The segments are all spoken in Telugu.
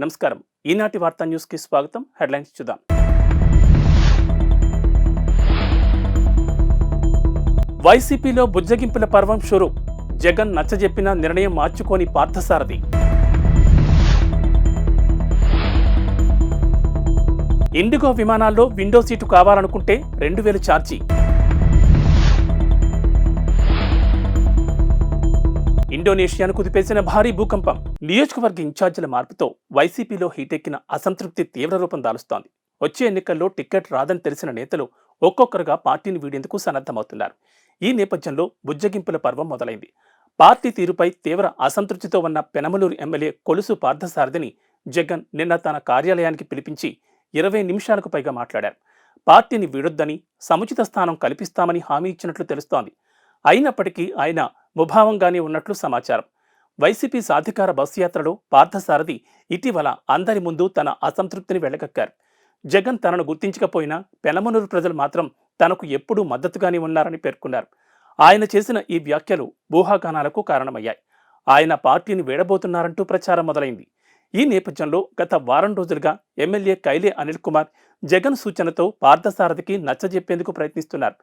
నమస్కారం. ఈనాటి వార్తా న్యూస్కి స్వాగతం. హెడ్లైన్స్ చూద్దాం. వైసీపీలో బుజ్జగింపుల పర్వం షురు. జగన్ నచ్చజెప్పిన నిర్ణయం మార్చుకోని పార్థసారథి. ఇండిగో విమానాల్లో విండో సీటు కావాలనుకుంటే 2000 ఛార్జీ. ఇండోనేషియాను కుదిపేసిన భారీ భూకంపం. నియోజకవర్గ ఇన్ఛార్జీల మార్పుతో వైసీపీలో హీటెక్కిన అసంతృప్తి తీవ్ర రూపం దాలుస్తోంది. వచ్చే ఎన్నికల్లో టికెట్ రాదని తెలిసిన నేతలు ఒక్కొక్కరుగా పార్టీని వీడేందుకు సన్నద్ధమవుతున్నారు. ఈ నేపథ్యంలో బుజ్జగింపుల పర్వం మొదలైంది. పార్టీ తీరుపై తీవ్ర అసంతృప్తితో ఉన్న పెనమలూరు ఎమ్మెల్యే కొలుసు పార్థసారథిని జగన్ నిన్న తన కార్యాలయానికి పిలిపించి 20 నిమిషాలకు పైగా మాట్లాడారు. పార్టీని వీడొద్దని, సముచిత స్థానం కల్పిస్తామని హామీ ఇచ్చినట్లు తెలుస్తోంది. అయినప్పటికీ ఆయన ముభావంగానే ఉన్నట్లు సమాచారం. వైసీపీ సాధికార బస్సు యాత్రలో పార్థసారథి ఇటీవల అందరి ముందు తన అసంతృప్తిని వెళ్లగక్కారు. జగన్ తనను గుర్తించకపోయినా పెనమనూరు ప్రజలు మాత్రం తనకు ఎప్పుడూ మద్దతుగానే ఉన్నారని పేర్కొన్నారు. ఆయన చేసిన ఈ వ్యాఖ్యలు ఊహాగానాలకు కారణమయ్యాయి. ఆయన పార్టీని వీడబోతున్నారంటూ ప్రచారం మొదలైంది. ఈ నేపథ్యంలో గత వారం రోజులుగా ఎమ్మెల్యే కైలే అనిల్ కుమార్ జగన్ సూచనతో పార్థసారథికి నచ్చజెప్పేందుకు ప్రయత్నిస్తున్నారు.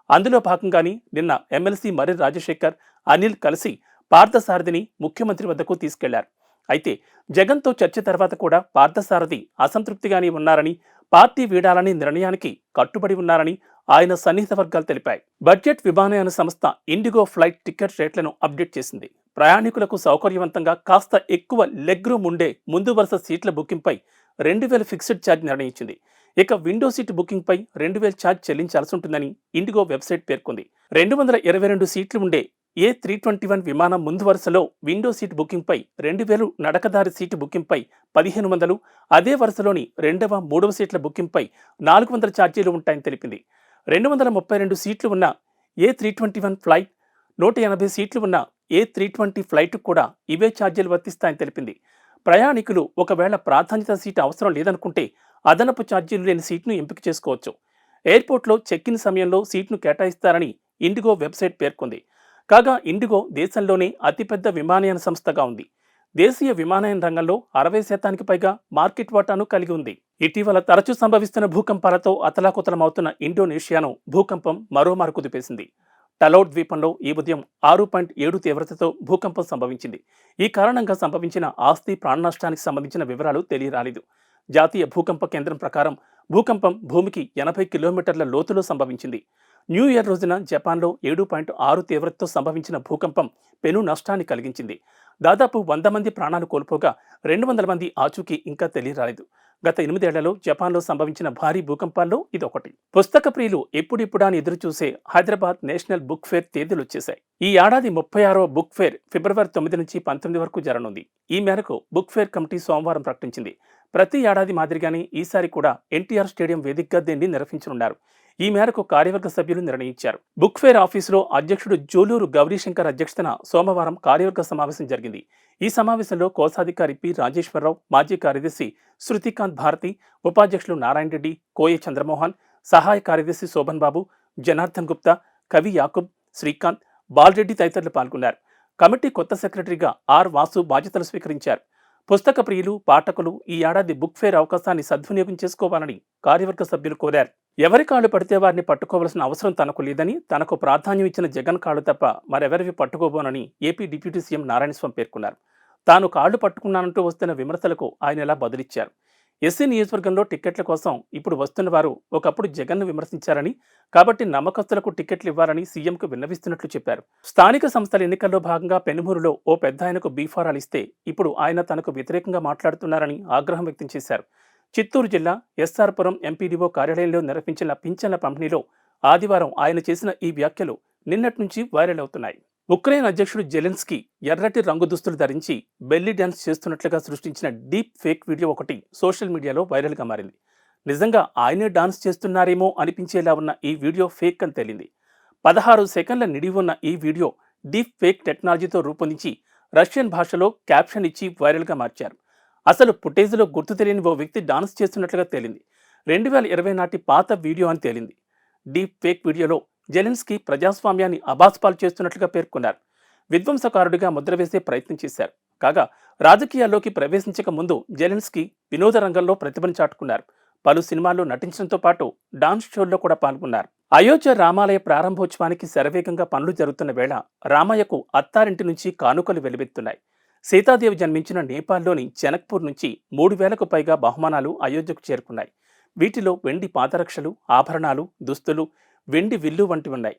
అందులో భాగంగానే నిన్న ఎమ్మెల్సీ మర్రి రాజశేఖర్, అనిల్ కలిసి పార్థసారథిని ముఖ్యమంత్రి వద్దకు తీసుకెళ్లారు. అయితే జగన్తో చర్చ తర్వాత కూడా పార్థసారథి అసంతృప్తిగానే ఉన్నారని, పార్టీ వీడాలని నిర్ణయానికి కట్టుబడి ఉన్నారని ఆయన సన్నిహిత వర్గాలు తెలిపాయి. బడ్జెట్ విమానయాన సంస్థ ఇండిగో ఫ్లైట్ టికెట్ రేట్లను అప్డేట్ చేసింది. ప్రయాణికులకు సౌకర్యవంతంగా కాస్త ఎక్కువ లెగ్ రూమ్ ఉండే ముందు వరుస సీట్ల బుకింగ్పై 2000 ఫిక్స్డ్ ఛార్జ్ నిర్ణయించింది. ఇక విండో సీట్ బుకింగ్పై 2000 ఛార్జ్ చెల్లించాల్సి ఉంటుందని ఇండిగో వెబ్సైట్ పేర్కొంది. 222 సీట్లు ఉండే A321 విమానం ముందు వరుసలో విండో సీట్ బుకింగ్పై 2000, నడకదారి సీటు బుకింగ్పై 1500, అదే వరుసలోని 2వ, 3వ సీట్ల బుకింగ్పై 400 ఛార్జీలు ఉంటాయని తెలిపింది. 232 సీట్లు ఉన్న A321 ఫ్లైట్, 180 సీట్లు ఉన్న A320 ఫ్లైట్కు కూడా ఇవే ఛార్జీలు వర్తిస్తాయని తెలిపింది. ప్రయాణికులు ఒకవేళ ప్రాధాన్యత సీటు అవసరం లేదనుకుంటే అదనపు ఛార్జీలు లేని సీట్ను ఎంపిక చేసుకోవచ్చు. ఎయిర్పోర్ట్లో చెక్ ఇన్ సమయంలో సీట్ను కేటాయిస్తారని ఇండిగో వెబ్సైట్ పేర్కొంది. కాగా ఇండిగో దేశంలోనే అతిపెద్ద విమానయాన సంస్థగా ఉంది. దేశీయ విమానయాన రంగంలో 60% పైగా మార్కెట్ వాటాను కలిగి ఉంది. ఇటీవల తరచూ సంభవిస్తున్న భూకంపాలతో అతలాకుతలమవుతున్న ఇండోనేషియాను భూకంపం మరోమారు కుదిపేసింది. టలౌట్ ద్వీపంలో ఈ ఉదయం 6.7 తీవ్రతతో భూకంపం సంభవించింది. ఈ కారణంగా సంభవించిన ఆస్తి ప్రాణ నష్టానికి సంబంధించిన వివరాలు తెలియరాలేదు. జాతీయ భూకంప కేంద్రం ప్రకారం భూకంపం భూమికి 80 కిలోమీటర్ల లోతులో సంభవించింది. న్యూ ఇయర్ రోజున జపాన్లో 7.6 తీవ్రతతో సంభవించిన భూకంపం పెను నష్టాన్ని కలిగించింది. దాదాపు 100 మంది ప్రాణాలు కోల్పోగా 200 మంది ఆచూకీ ఇంకా తెలియరాలేదు. గత 8 ఏళ్లలో జపాన్లో సంభవించిన భారీ భూకంపాల్లో ఇదొకటి. పుస్తక ప్రియులు ఎప్పుడిప్పుడా అని ఎదురుచూసే హైదరాబాద్ నేషనల్ బుక్ ఫేర్ తేదీలు వచ్చేశాయి. ఈ ఏడాది 36వ బుక్ ఫేర్ ఫిబ్రవరి 9 నుంచి 19 వరకు జరగనుంది. ఈ మేరకు బుక్ ఫేర్ కమిటీ సోమవారం ప్రకటించింది. ప్రతి ఏడాది మాదిరిగానే ఈసారి కూడా ఎన్టీఆర్ స్టేడియం వేదికగా దీన్ని నిర్వహించనున్నారు. ఈ మేరకు కార్యవర్గ సభ్యులు నిర్ణయించారు. బుక్ ఫేర్ ఆఫీసులో అధ్యక్షుడు జూలూరు గౌరీశంకర్ అధ్యక్షతన సోమవారం కార్యవర్గ సమావేశం జరిగింది. ఈ సమావేశంలో కోశాధికారి పి రాజేశ్వరరావు, మాజీ కార్యదర్శి శృతికాంత్ భారతి, ఉపాధ్యక్షులు నారాయణ రెడ్డి, కోయ చంద్రమోహన్, సహాయ కార్యదర్శి శోభన్ బాబు, జనార్దన్ గుప్తా, కవి యాకూబ్, శ్రీకాంత్, బాలరెడ్డి తదితరులు పాల్గొన్నారు. కమిటీ కొత్త సెక్రటరీగా ఆర్ వాసు బాధ్యతలు స్వీకరించారు. పుస్తక ప్రియులు, పాఠకులు ఈ ఏడాది బుక్ ఫేర్ అవకాశాన్ని సద్వినియోగం చేసుకోవాలని కార్యవర్గ సభ్యులు కోరారు. ఎవరి కాళ్ళు పడితే వారిని పట్టుకోవాల్సిన అవసరం తనకు లేదని, తనకు ప్రాధాన్యం ఇచ్చిన జగన్ కాళ్ళు తప్ప మరెవరివి పట్టుకోబోనని ఏపీ డిప్యూటీ సీఎం నారాయణస్వామి పేర్కొన్నారు. తాను కాళ్ళు పట్టుకున్నానంటూ వస్తున్న విమర్శలకు ఆయన ఇలా బదులిచ్చారు. ఎస్సీ నియోజకవర్గంలో టిక్కెట్ల కోసం ఇప్పుడు వస్తున్న వారు ఒకప్పుడు జగన్ను విమర్శించారని, కాబట్టి నమ్మకస్తులకు టిక్కెట్లు ఇవ్వాలని సీఎంకు విన్నవిస్తున్నట్లు చెప్పారు. స్థానిక సంస్థల ఎన్నికల్లో భాగంగా పెనుమూరులో ఓ పెద్ద ఆయనకు బీఫారాలు ఇస్తే ఇప్పుడు ఆయన తనకు వ్యతిరేకంగా మాట్లాడుతున్నారని ఆగ్రహం వ్యక్తం చేశారు. చిత్తూరు జిల్లా ఎస్ఆర్పురం ఎంపీడీఓ కార్యాలయంలో నిర్వహించిన పింఛన్ల పంపిణీలో ఆదివారం ఆయన చేసిన ఈ వ్యాఖ్యలు నిన్నటి నుంచి వైరల్ అవుతున్నాయి. ఉక్రెయిన్ అధ్యక్షుడు జెలెన్స్కీ ఎర్రటి రంగు దుస్తులు ధరించి బెల్లీ డ్యాన్స్ చేస్తున్నట్లుగా సృష్టించిన డీప్ ఫేక్ వీడియో ఒకటి సోషల్ మీడియాలో వైరల్గా మారింది. నిజంగా ఆయనే డాన్స్ చేస్తున్నారేమో అనిపించేలా ఉన్న ఈ వీడియో ఫేక్ అని తేలింది. 16 సెకండ్ల నిడివి ఉన్న ఈ వీడియో డీప్ ఫేక్ టెక్నాలజీతో రూపొందించి రష్యన్ భాషలో క్యాప్షన్ ఇచ్చి వైరల్గా మార్చారు. అసలు ఫుటేజ్లో గుర్తు తెలియని ఓ వ్యక్తి డాన్స్ చేస్తున్నట్లుగా తేలింది. 2020 నాటి పాత వీడియో అని తేలింది. డీప్ ఫేక్ వీడియోలో జెలెన్స్కీ ప్రజాస్వామ్యాన్ని అబాస్పాలు చేస్తున్నట్లుగా పేర్కొన్నారు. విధ్వంసకారుడిగా ముద్ర వేసే ప్రయత్నం చేశారు. కాగా రాజకీయాల్లోకి ప్రవేశించక ముందు జెలెన్స్కీ వినోద రంగంలో ప్రతిభను చాటుకున్నారు. పలు సినిమాల్లో నటించడంతో పాటు డాన్స్ షోల్లో కూడా పాల్గొన్నారు. అయోధ్య రామాలయ ప్రారంభోత్సవానికి శరవేగంగా పనులు జరుగుతున్న వేళ రామయ్యకు అత్తారింటి నుంచి కానుకలు వెలువెత్తున్నాయి. సీతాదేవి జన్మించిన నేపాల్లోని జనక్పూర్ నుంచి 3,000కు పైగా బహుమానాలు అయోధ్యకు చేరుకున్నాయి. వీటిలో వెండి పాదరక్షలు, ఆభరణాలు, దుస్తులు, వెండి విల్లు వంటివి ఉన్నాయి.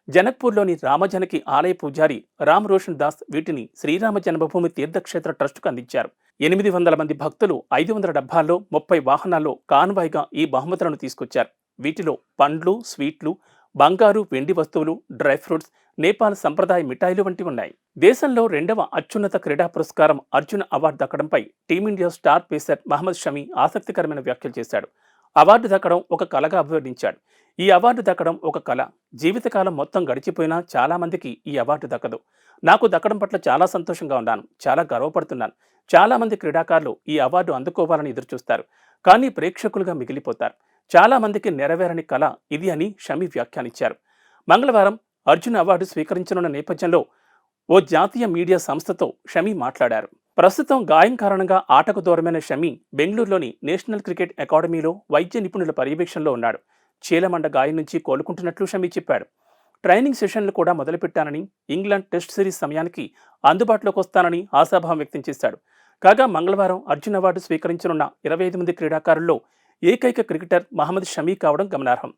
జనక్పూర్లోని రామజనకి ఆలయ పూజారి రామ్ రోషన్ దాస్ వీటిని శ్రీరామ జన్మభూమి తీర్థక్షేత్ర ట్రస్టుకు అందించారు. 800 మంది భక్తులు 500 డబ్బాల్లో 30 వాహనాల్లో కాన్వాయ్గా ఈ బహుమతులను తీసుకొచ్చారు. వీటిలో పండ్లు, స్వీట్లు, బంగారు, వెండి వస్తువులు, డ్రై ఫ్రూట్స్, నేపాల్ సంప్రదాయ మిఠాయిలు వంటివి ఉన్నాయి. దేశంలో 2వ అత్యున్నత క్రీడా పురస్కారం అర్జున అవార్డు దక్కడంపై team India star pacer Mohammed Shami ఆసక్తికరమైన వ్యాఖ్యలు చేశాడు. అవార్డు దక్కడం ఒక కలగా అభివర్ణించాడు. ఈ అవార్డు దక్కడం ఒక కళ. జీవితకాలం మొత్తం గడిచిపోయినా చాలా మందికి ఈ అవార్డు దక్కదు. నాకు దక్కడం పట్ల చాలా సంతోషంగా ఉన్నాను, చాలా గర్వపడుతున్నాను. చాలా మంది క్రీడాకారులు ఈ అవార్డు అందుకోవాలని ఎదురుచూస్తారు, కానీ ప్రేక్షకులుగా మిగిలిపోతారు. చాలా మందికి నెరవేరని కళ ఇది అని షమి వ్యాఖ్యానించారు. మంగళవారం అర్జున్ అవార్డు స్వీకరించనున్న నేపథ్యంలో ఓ జాతీయ మీడియా సంస్థతో షమి మాట్లాడారు. ప్రస్తుతం గాయం కారణంగా ఆటకు దూరమైన షమి బెంగళూరులోని నేషనల్ క్రికెట్ అకాడమీలో వైద్య నిపుణుల పర్యవేక్షణలో ఉన్నాడు. చీలమండ గాయం నుంచి కోలుకుంటున్నట్లు షమి చెప్పాడు. ట్రైనింగ్ సెషన్లు కూడా మొదలుపెట్టానని, ఇంగ్లాండ్ టెస్ట్ సిరీస్ సమయానికి అందుబాటులోకి వస్తానని ఆశాభావం వ్యక్తం చేశాడు. కాగా మంగళవారం అర్జున్ అవార్డు స్వీకరించనున్న 25 మంది క్రీడాకారుల్లో ఏకైక క్రికెటర్ మహమ్మద్ షమి కావడం గమనార్హం.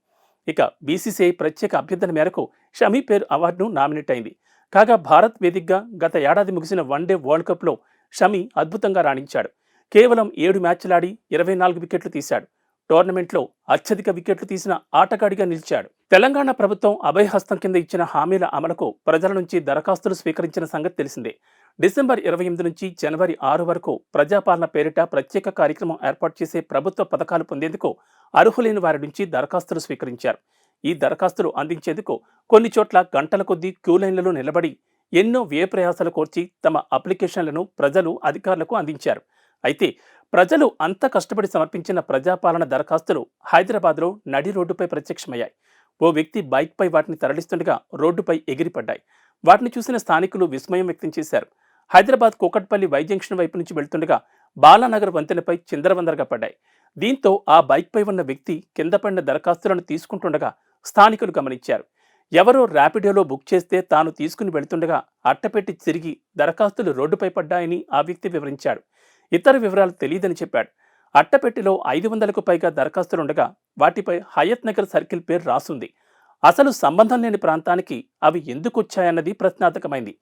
ఇక బీసీసీఐ ప్రత్యేక అభ్యర్థన మేరకు షమి పేరు అవార్డును నామినేట్ అయింది. కాగా భారత్ వేదికగా గత ఏడాది ముగిసిన వన్డే వరల్డ్ కప్లో షమి అద్భుతంగా రాణించాడు. కేవలం 7 మ్యాచ్లాడి 24 వికెట్లు తీశాడు. టోర్నమెంట్లో అత్యధిక వికెట్లు తీసిన ఆటగాడిగా నిలిచాడు. తెలంగాణ ప్రభుత్వం అభయహస్తం కింద ఇచ్చిన హామీల అమలుకు ప్రజల నుంచి దరఖాస్తులు స్వీకరించిన సంగతి తెలిసిందే. డిసెంబర్ 28 నుంచి జనవరి 6 వరకు ప్రజాపాలన పేరిట ప్రత్యేక కార్యక్రమం ఏర్పాటు చేసే ప్రభుత్వ పథకాలు పొందేందుకు అర్హులైన వారి నుంచి దరఖాస్తులు స్వీకరించారు. ఈ దరఖాస్తులు అందించేందుకు కొన్ని చోట్ల గంటల కొద్దీ క్యూలైన్లలో నిలబడి ఎన్నో వ్యయప్రయాసాలు కోర్చి తమ అప్లికేషన్లను ప్రజలు అధికారులకు అందించారు. అయితే ప్రజలు అంత కష్టపడి సమర్పించిన ప్రజాపాలన దరఖాస్తులు హైదరాబాద్లో నడి రోడ్డుపై ప్రత్యక్షమయ్యాయి. ఓ వ్యక్తి బైక్పై వాటిని తరలిస్తుండగా రోడ్డుపై ఎగిరిపడ్డాయి. వాటిని చూసిన స్థానికులు విస్మయం వ్యక్తం చేశారు. హైదరాబాద్ కూకట్పల్లి వై జంక్షన్ వైపు నుంచి వెళ్తుండగా బాలానగర్ వంతెనపై చిందరవందరగా పడ్డాయి. దీంతో ఆ బైక్పై ఉన్న వ్యక్తి కింద పడిన దరఖాస్తులను తీసుకుంటుండగా స్థానికులు గమనించారు. ఎవరో ర్యాపిడోలో బుక్ చేస్తే తాను తీసుకుని వెళుతుండగా అట్టపెట్టి తిరిగి దరఖాస్తులు రోడ్డుపై పడ్డాయని ఆ వ్యక్తి వివరించాడు. ఇతర వివరాలు తెలియదని చెప్పాడు. అట్టపెట్టిలో 500కు పైగా దరఖాస్తులుండగా వాటిపై హయత్ నగర్ సర్కిల్ పేరు రాసుంది. అసలు సంబంధం లేని ప్రాంతానికి అవి ఎందుకొచ్చాయన్నది ప్రశ్నార్థకమైంది.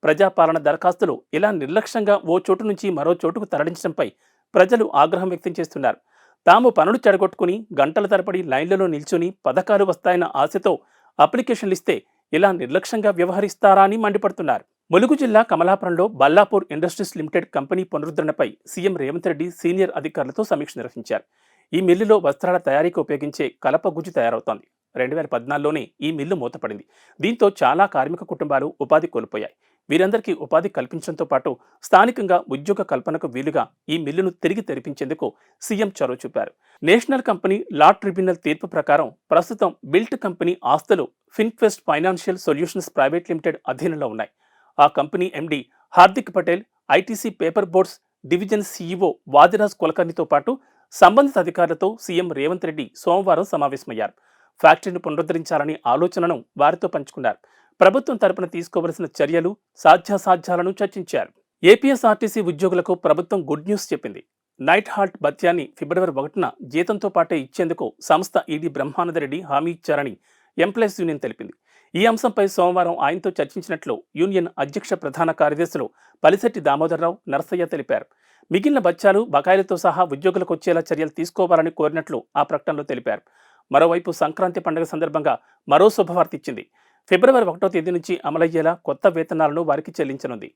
ప్రజాపాలన దరఖాస్తులు ఇలా నిర్లక్ష్యంగా ఓ చోటు నుంచి మరో చోటుకు తరలించడంపై ప్రజలు ఆగ్రహం వ్యక్తం చేస్తున్నారు. తాము పనులు చెడగొట్టుకుని గంటల తరబడి లైన్లలో నిల్చుని పథకాలు వస్తాయన్న ఆశతో అప్లికేషన్లు ఇస్తే ఇలా నిర్లక్ష్యంగా వ్యవహరిస్తారా అని మండిపడుతున్నారు. ములుగు జిల్లా కమలాపురంలో బల్లాపూర్ ఇండస్ట్రీస్ లిమిటెడ్ కంపెనీ పునరుద్ధరణపై సీఎం రేవంత్ రెడ్డి సీనియర్ అధికారులతో సమీక్ష నిర్వహించారు. ఈ మిల్లులో వస్త్రాల తయారీకి ఉపయోగించే కలప గుజ్జు తయారవుతోంది. 2014లోనే ఈ మిల్లు మూతపడింది. దీంతో చాలా కార్మిక కుటుంబాలు ఉపాధి కోల్పోయాయి. వీరందరికీ ఉపాధి కల్పించడంతో పాటు స్థానికంగా ఉద్యోగ కల్పనకు వీలుగా ఈ మిల్లును తిరిగి తెరిపించేందుకు సీఎం చొరవ చూపారు. నేషనల్ కంపెనీ లా ట్రిబ్యునల్ తీర్పు ప్రకారం ప్రస్తుతం బిల్ట్ కంపెనీ ఆస్తులు Finquest financial solutions private limited అధీనంలో ఉన్నాయి. ఆ company MD Hardik Patel, ITC paper boards division CEO Vadiraj కులకర్ణితో పాటు సంబంధిత అధికారులతో సీఎం రేవంత్ రెడ్డి సోమవారం సమావేశమయ్యారు. ఫ్యాక్టరీని పునరుద్ధరించాలనే ఆలోచనను వారితో పంచుకున్నారు. ప్రభుత్వం తరపున తీసుకోవలసిన చర్యలు, సాధ్యాసాధ్యాలను చర్చించారు. ఏపీఎస్ఆర్టీసీ ఉద్యోగులకు ప్రభుత్వం గుడ్ న్యూస్ చెప్పింది. నైట్ హాల్ట్ భత్యాన్ని ఫిబ్రవరి 1న జీతంతో పాటే ఇచ్చేందుకు సంస్థ ఈడీ బ్రహ్మానందరెడ్డి హామీ ఇచ్చారని ఎంప్లాయీస్ యూనియన్ తెలిపింది. ఈ అంశంపై సోమవారం ఆయనతో చర్చించినట్లు యూనియన్ అధ్యక్ష ప్రధాన కార్యదర్శులు పలిశెట్టి దామోదర్రావు, నరసయ్య తెలిపారు. మిగిలిన బత్యాలు, బకాయిలతో సహా ఉద్యోగులకు వచ్చేలా చర్యలు తీసుకోవాలని కోరినట్లు ఆ ప్రకటనలో తెలిపారు. మరోవైపు సంక్రాంతి పండుగ సందర్భంగా మరో శుభవార్త ఇచ్చింది. ఫిబ్రవరి 1వ తేదీ నుంచి అమలయ్యేలా కొత్త వేతనాలను వారికి చెల్లించనుంది.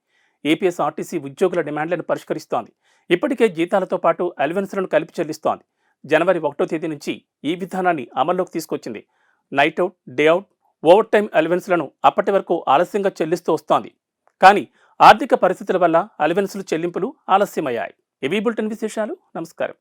ఏపీఎస్ఆర్టీసీ ఉద్యోగుల డిమాండ్లను పరిష్కరిస్తోంది. ఇప్పటికే జీతాలతో పాటు అలవెన్స్లను కలిపి చెల్లిస్తోంది. జనవరి 1వ తేదీ నుంచి ఈ విధానాన్ని అమల్లోకి తీసుకొచ్చింది. Night out, day out, overtime అలవెన్స్లను అప్పటి వరకు ఆలస్యంగా చెల్లిస్తూ వస్తోంది. కానీ ఆర్థిక పరిస్థితుల వల్ల అలవెన్స్లు చెల్లింపులు ఆలస్యమయ్యాయి. ఇవి బులెటిన్ విశేషాలు. నమస్కారం.